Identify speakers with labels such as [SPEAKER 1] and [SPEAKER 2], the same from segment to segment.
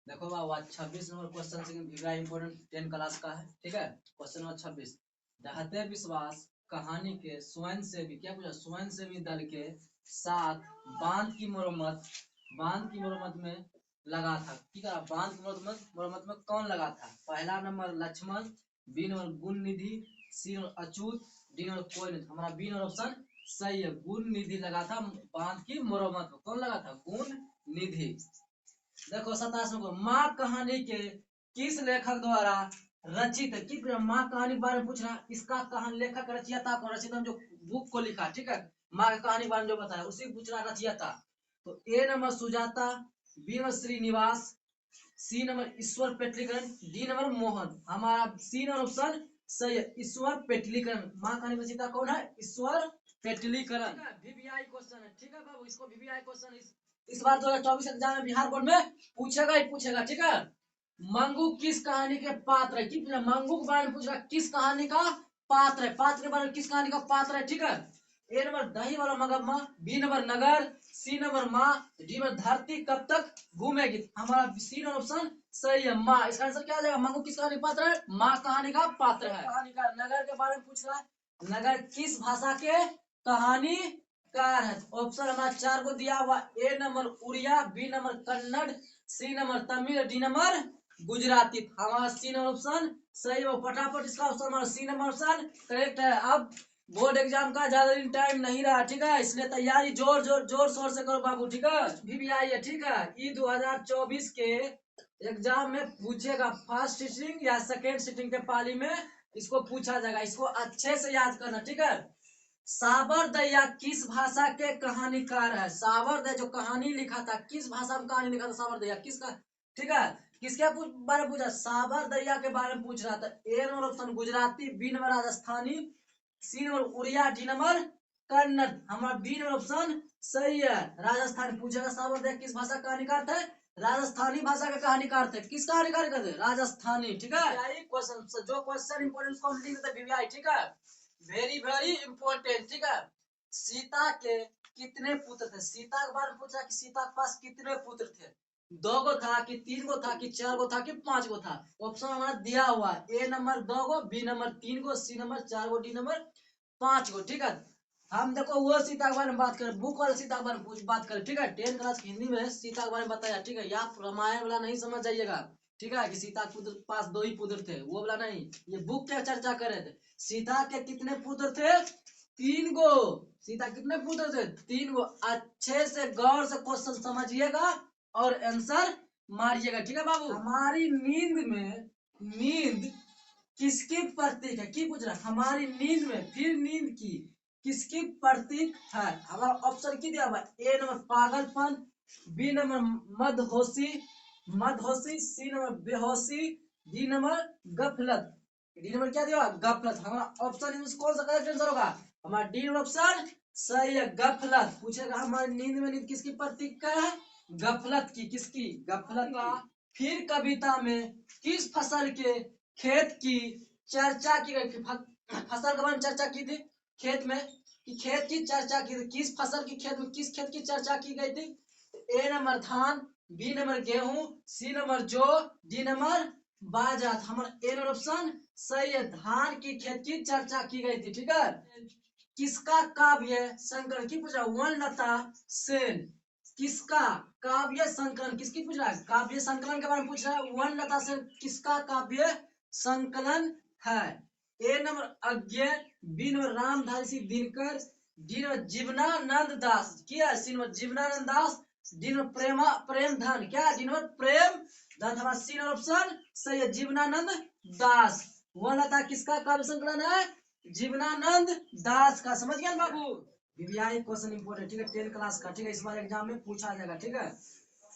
[SPEAKER 1] देखो बाबा 26 number question से very important 10 class का है। ठीक है, क्वेश्चन नंबर 26। रहते विश्वास कहानी के स्वयंसेवी, क्या पूछा, स्वयंसेवी दल के साथ बांध की मरम्मत में लगा था। ठीक है, बांध की मरम्मत में कौन लगा था? पहला number Lakshman, B number Gunanidhi, C number Achyut, D number कोई नहीं। हमारा बी नंबर ऑप्शन सही है, गुण निधि लगा था बांध की मरम्मत में। कौन लगा था? गुण निधि। देखो 27 को माँ कहानी के किस लेखक द्वारा रचित है? किस माँ कहानी के बारे में पूछ रहा है, इसका कहानी लेखक रचयिता कौन? रचयिता जो बुक को लिखा, ठीक है, माँ की कहानी के बारे में जो बताया उसी पूछ रहा रचयिता। तो A number Sujata, B number Srinivas, C number Ishwar Petlikar, D number Mohan. हमारा सी नंबर ऑप्शन सही है, ईश्वर पेटलीकरण। माँ कहानी रचयिता कौन है? ईश्वर पेटलीकरण। वीवीआई क्वेश्चन है, ठीक है बाबू, इसको वीवीआई क्वेश्चन इस बार 2024 एग्जाम में बिहार बोर्ड में पूछेगा ही पूछेगा। ठीक है, मंगू किस कहानी के पात्र है? कि मंगू के बारे में पूछ रहा, किस कहानी का पात्र है? पात्र के बारे में, किस कहानी का पात्र है? ठीक है, ए नंबर दही वाला मगरमच्छ, बी नंबर नगर, सी नंबर माँ, डी नंबर धरती कब तक घूमेगी। हमारा सी नंबर ऑप्शन सही है, माँ। इसका आंसर क्या आ जाएगा? मंगू किस कहानी का पात्र है? माँ कहानी का पात्र है। कहानी का नगर के बारे में पूछ रहा है, नगर किस भाषा के कहानी कार है? ऑप्शन हमारा 4 को दिया हुआ, A number Odia, B number Kannada, C number Tamil, D number Gujarati. हमारा सी नंबर ऑप्शन सही है। फटाफट इसका ऑप्शन हमारा सी नंबर ऑप्शन करेक्ट है। अब बोर्ड एग्जाम का ज्यादा दिन टाइम नहीं रहा, ठीक है, इसलिए तैयारी जोर शोर से करो बाबू। ठीक है, भी आई है, ठीक है, ई 2024 के एग्जाम में पूछेगा, फर्स्ट सिटिंग या सेकेंड सिटिंग के पाली में इसको पूछा जाएगा। इसको अच्छे से याद करना, ठीक है। साबरदया किस भाषा के कहानीकार है? साबरदया जो कहानी लिखा था, किस भाषा में कहानी लिखा था साबरदया? किसका? ठीक है, किसके बारे में पूछा? साबरदया के बारे में पूछ रहा था। A number option Gujarati, B number Rajasthani, C number Odia, D number Kannada. हमारा बी नंबर ऑप्शन सही है, राजस्थानी पूछेगा। साबरदया किस भाषा का कहानीकार थे? राजस्थानी भाषा के कहानीकार थे। किस कहानीकार थे? राजस्थानी। ठीक है, क्वेश्चन जो क्वेश्चन इंपोर्टेंट उसको हम लिख देते वीवीआई। ठीक है, वेरी वेरी इंपॉर्टेंट। ठीक है, सीता के कितने पुत्र थे? सीता के बारे में पूछा कि सीता के पास कितने पुत्र थे? 2 गो था कि 3 गो था कि 4 गो था कि 5 गो था? ऑप्शन हमारा दिया हुआ, A number 2 go, B number 3 go, C number 4 go, D number 5 गो। ठीक है, हम देखो वो सीता के बारे में बात करें, बुक वाले सीता के बारे में बात करें। ठीक है, 10 क्लास हिंदी में सीता के बारे में बताया। ठीक है, या रामायण वाला नहीं समझ जाइएगा। ठीक है, कि सीता के पास 2 ही पुत्र थे, वो वाला नहीं, ये बुक क्या चर्चा कर रहे थे। सीता के कितने पुत्र थे? 3 गो। सीता कितने पुत्र थे? 3 गो। अच्छे से गौर से क्वेश्चन समझिएगा और आंसर मारिएगा। ठीक है बाबू, हमारी नींद किसकी प्रतीक है? की पूछ रहा हमारी नींद में, फिर नींद की किसकी प्रतीक है? हमारा ऑप्शन की दिया हुआ, ए नंबर पागलपन, बी नंबर मदहोशी, सी नंबर बेहोशी, डी नंबर गफलत। डी नंबर क्या दिया? गफलत। हमारा ऑप्शन कौन सा करेक्ट आंसर होगा? हमारा डी नंबर ऑप्शन सही है, गफलत। पूछेगा हमारी नींद में नींद किसकी प्रतीक का है? गफलत की। किसकी? गफलत की। फिर कविता में किस फसल के खेत की चर्चा की गई? फसल के बारे में चर्चा की थी खेत में, कि खेत की चर्चा की थी। किस फसल की खेत में, किस खेत की चर्चा की गई थी? ए नंबर धान, बी नंबर गेहूं, सी नंबर जौ, डी नंबर बाजरा। हमारा ए नंबर ऑप्शन सही है, धान की खेत की चर्चा की गई थी। ठीक है, किसका काव्य संकलन की पूछा? वनलता सेन। किसका काव्य संकलन, किसकी पूछ रहा है? काव्य संकलन के बारे में पूछ रहा है, वनलता सेन किसका काव्य संकलन है? A number Agyeya, B number Ramdhari Singh Dinkar, D number Jibanananda Das. क्या? C number Jibanananda Das, D number Prem Dhan. क्या? डी नंबर प्रेम धन। हमारा सी नंबर ऑप्शन सही है, जीवनानंद दास। वनलता किसका काव्य संकलन है? जीवनानंद दास का। समझ गया बाबू, वीवीआई क्वेश्चन इंपोर्टेंट। ठीक है, 10 क्लास का। ठीक है, इस बार एग्जाम में पूछा जाएगा। ठीक है,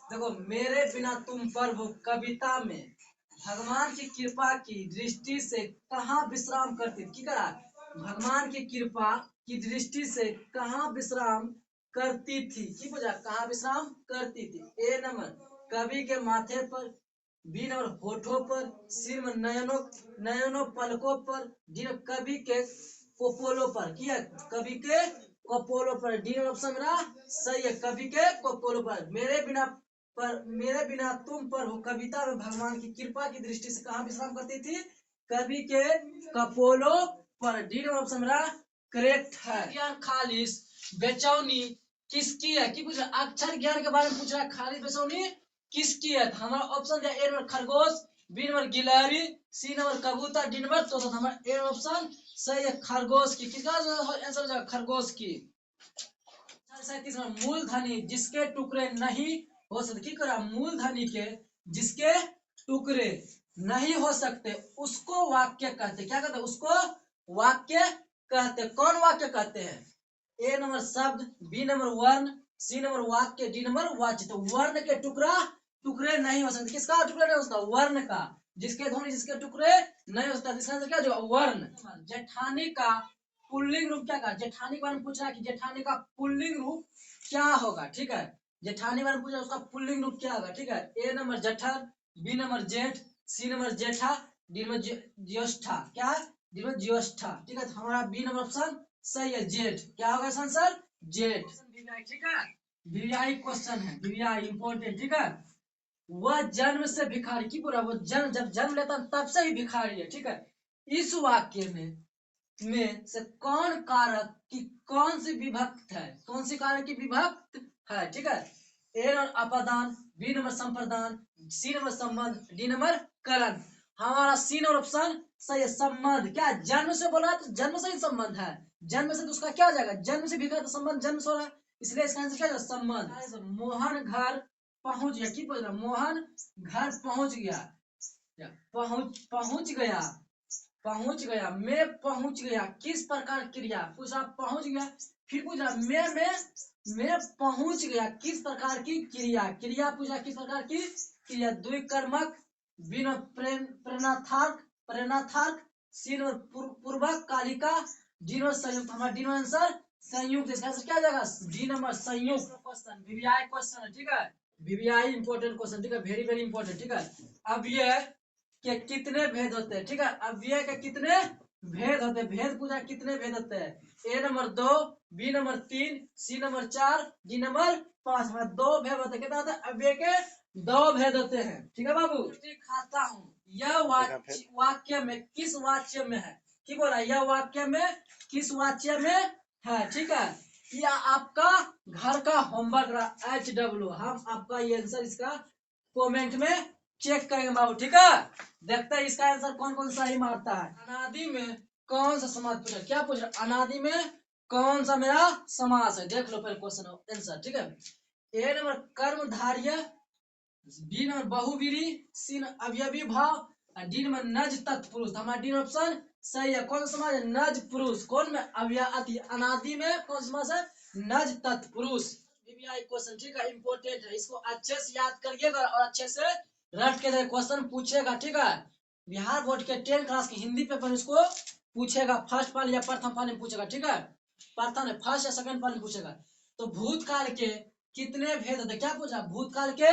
[SPEAKER 1] देखो मेरे बिना तुम प्रभु कविता में भगवान की कृपा की दृष्टि से कहाँ विश्राम करती थी? करा भगवान की कृपा की दृष्टि से कहाँ विश्राम करती थी? की वजह कहाँ विश्राम करती थी? ए नंबर कवि के माथे पर, बी नंबर होठों पर, सी नंबर नयनों पलकों पर, डी नंबर कवि के कपोलों पर। किया? कवि के कपोलों पर। डी नंबर ऑप्शन मेरा सही है, कवि के कपोलों पर। मेरे बिना पर मेरे बिना तुम पर हो कविता में भगवान की कृपा की दृष्टि से कहाँ विश्राम करती थी? कवि के कपोलों पर। डी नंबर ऑप्शन मेरा करेक्ट है। ज्ञान खालिश बेचौनी किसकी है? की पूछ रहा अक्षर ज्ञान के बारे में पूछ रहा है। खालिश बेचौनी किसकी है? हमारा ऑप्शन दिया ए नंबर खरगोश, बी नंबर गिलहरी, सी नंबर कबूतर, डी नंबर तोता। हमारा ए ऑप्शन सही है खरगोश की। किसका आंसर हो जाएगा? खरगोश की। 37 मूलधनी जिसके टुकड़े नहीं हो सकते। की करा मूलधनी के जिसके टुकड़े नहीं हो सकते उसको वाक्य कहते। क्या कहते? उसको वाक्य कहते। कौन वाक्य कहते हैं? ए नंबर शब्द, बी नंबर वर्ण, सी नंबर वाक्य, डी नंबर वाच्य। तो वर्ण के टुकड़े नहीं हो सकते। किसका टुकड़े नहीं हो सकता? वर्ण का। जिसके ध्वनि जिसके टुकड़े नहीं हो सकता इसका आंसर क्या जो वर्ण। जेठानी का पुल्लिंग रूप क्या? जेठानी के बारे में पूछ रहा है कि जेठानी का पुल्लिंग रूप क्या होगा। ठीक है, जेठानी बारे में पूछा उसका पुल्लिंग रूप क्या होगा। ठीक है, ए नंबर जठर, बी नंबर जेठ, सी नंबर जेठा, डी नंबर ज्येष्ठा। क्या है? डी नंबर ज्येष्ठा। ठीक है, तो हमारा बी नंबर ऑप्शन सही है जेठ। क्या होगा आंसर? जेठ। ठीक है, वीआई क्वेश्चन है, वीआई इंपॉर्टेंट। ठीक है, वह जन्म से भिखारी। की पूरा वो जन्म जब जन्म लेता तब से ही भिखारी है। ठीक है, इस वाक्य में से कौन कारक की कौन सी विभक्त है? कौन सी कारक की विभक्त है? ठीक है, ए नंबर अपादान, बी नंबर संप्रदान, सी नंबर संबंध, डी नंबर करण। हमारा सी नंबर ऑप्शन सही है संबंध। क्या जन्म से बोला तो जन्म से ही संबंध है। जन्म से तो उसका क्या हो जाएगा? जन्म से भी तो संबंध जन्म से हो रहा है, इसलिए इसका आंसर क्या है? संबंध। मोहन घर पहुंच गया। की बोल रहा? मोहन घर पहुंच गया। पहुंच गया, पहुंच गया। मैं पहुंच गया किस प्रकार क्रिया? पूछा पहुंच गया, फिर पूछा मैं पहुंच गया किस प्रकार की क्रिया? क्रिया पूछा किस प्रकार की क्रिया? द्विकर्मक, बिना प्रेरणार्थक, प्रेरणार्थक, सी पूर्वक, कालिका, डी नंबर संयुक्त। हमारा डी नंबर आंसर संयुक्त। इसका आंसर क्या जाएगा? डी नंबर संयुक्त। क्वेश्चन वीवीआई क्वेश्चन है। ठीक है, वीवीआई इंपॉर्टेंट क्वेश्चन। ठीक है, वेरी वेरी इंपॉर्टेंट। ठीक है, अब ये के कितने भेद होते हैं? ठीक है, अव्यय के कितने भेद होते हैं? भेद पूछा कितने भेद होते हैं? A number 2, B number 3, C number 4, D number 5। में 2 भेद होते हैं। कितना होता है? अव्यय के 2 भेद होते हैं। ठीक है बाबू, खाता हूँ यह वाक्य में किस वाच्य में है? की बोला यह वाक्य में किस वाच्य में है? ठीक है, यह आपका घर का होमवर्क रहा। HW हम आपका ये आंसर इसका कमेंट में चेक करेंगे बाबू। ठीक है, देखते हैं इसका आंसर कौन कौन सही मारता है। अनादि में कौन सा समास पूछा? क्या पूछ रहा? अनादि में कौन सा मेरा समास है? देख लो पहले क्वेश्चन आंसर। ठीक है, ए नंबर कर्मधार्य, बी नंबर बहुवीरी, सी नंबर अवयवी भाव, डी नंबर नज तत्पुरुष। हमारा डी ऑप्शन सही है। कौन सा समास है? नज पुरुष। कौन में? अव्यय अनादि में कौन सा समास है? नज तत्पुरुष। क्वेश्चन ठीक है, इंपॉर्टेंट है, इसको अच्छे से याद करिएगा और अच्छे से रट के क्वेश्चन पूछेगा। ठीक है, बिहार बोर्ड के 10 क्लास की हिंदी पेपर इसको पूछेगा। फर्स्ट पाली या प्रथम पाली में पूछेगा। ठीक है, प्रथम फर्स्ट या सेकंड पाली में पूछेगा। तो भूतकाल के कितने भेद होते? क्या पूछा? भूतकाल के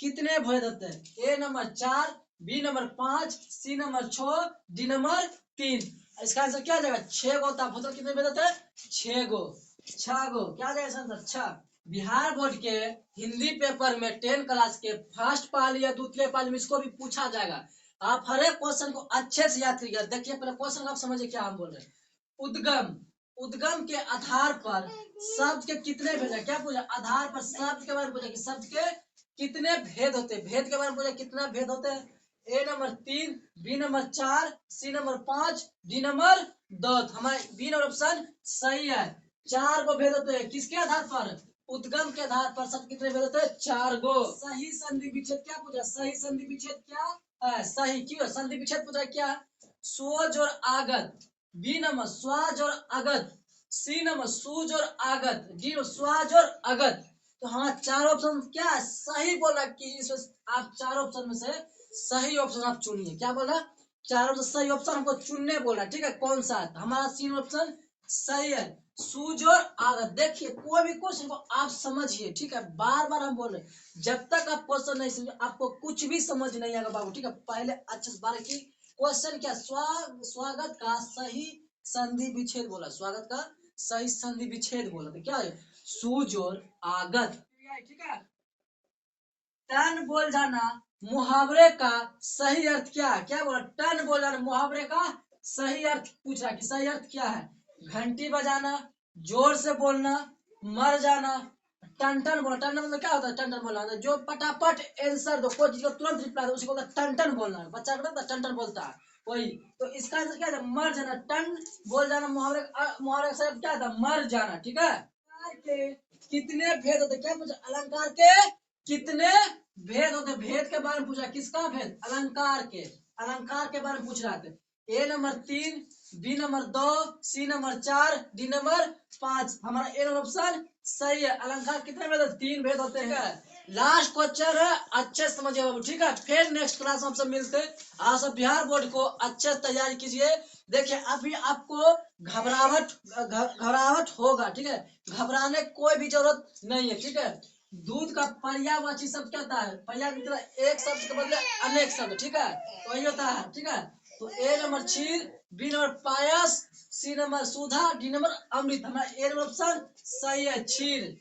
[SPEAKER 1] कितने भेद होते हैं? A number 4, B number 5, C number 6, D number 3। इसका आंसर क्या जाएगा? 6 गो होता है। भूतकाल कितने भेद होते हैं? 6 गो। 6 गो। क्या जाएगा आंसर? 6। बिहार बोर्ड के हिंदी पेपर में 10 क्लास के फर्स्ट पाली या द्वितीय पाली में इसको भी पूछा जाएगा। आप हर एक क्वेश्चन को अच्छे से याद करिएगा। देखिए पहले क्वेश्चन आप समझिए क्या हम बोल रहे हैं। उद्गम, उद्गम के आधार पर शब्द के कितने भेद है? क्या पूछा? आधार पर शब्द के बारे में पूछा कि शब्द के कितने भेद होते हैं? भेद के बारे में पूछा कितना भेद होते हैं? A number 3, B number 4, C number 5, D number 2। हमारे बी नंबर ऑप्शन सही है। 4 को भेद होते हैं। किसके आधार पर? उद्गम के आधार पर शब्द कितने भेद होते हैं? 4 गो। सही संधि विच्छेद क्या पूछा? सही संधि विच्छेद क्या है? सही क्यों संधि विच्छेद पूछा? क्या? सोज और आगत, बी नंबर स्वाज और अगत, सी नंबर सूज और आगत, डी स्वाज और अगत। तो हमारा 4 ऑप्शन क्या है? सही बोला कि इस आप 4 ऑप्शन में से सही ऑप्शन आप चुनिए। क्या बोला? 4 ऑप्शन सही ऑप्शन हमको चुनने बोला। ठीक है, कौन सा है? हमारा सी ऑप्शन सही है, सूज और आगत। देखिए कोई भी क्वेश्चन को आप समझिए। ठीक है, बार बार हम बोल रहे हैं जब तक आप क्वेश्चन नहीं समझे आपको कुछ भी समझ नहीं आएगा बाबू। ठीक है, पहले अच्छे से बारीकी क्वेश्चन क्या? स्वागत का सही संधि विच्छेद बोला। स्वागत का सही संधि विच्छेद बोला तो क्या है? सूज और आगत। ठीक है, टन बोल जाना मुहावरे का सही अर्थ क्या है? क्या बोला? टन बोल जाना मुहावरे का सही अर्थ पूछ रहा कि सही अर्थ क्या है? घंटी बजाना, जोर से बोलना, मर जाना। टन टन बोलना, टन मतलब क्या होता है? टन टन बोलना जो पटापट आंसर दो, कोई चीज को तुरंत रिप्लाई दो, उसी को टन टन बोलना है। बच्चा को टन टन बोलता है वही। तो इसका आंसर क्या है? मर जाना। टन बोल जाना मुहावरे मुहावरे का क्या था? मर जाना। ठीक है। के कितने भेद होते? क्या पूछा? अलंकार के कितने भेद होते? भेद के बारे में पूछा। किसका भेद? अलंकार के। अलंकार के बारे में पूछ रहा था। A number 3, B number 2, C number 4, D number 5। हमारा ए नंबर ऑप्शन सही है। अलंकार कितने भेद होते? 3 भेद होते हैं। लास्ट क्वेश्चन है, अच्छे से समझिए बाबू। ठीक है, फिर नेक्स्ट क्लास हम सब मिलते हैं। आप सब बिहार बोर्ड को अच्छे से तैयारी कीजिए। देखिए अभी आपको घबराहट होगा। ठीक है, घबराने कोई भी जरूरत नहीं है। ठीक है, दूध का पर्यायवाची शब्द क्या होता है? पर्याय की तरह एक शब्द के बदले अनेक शब्द। ठीक है, तो वही होता है। ठीक है, तो A number Kshir, B number Payas, C number Sudha, D number अमृत। हमारा ए नंबर ऑप्शन सही है, क्षीर।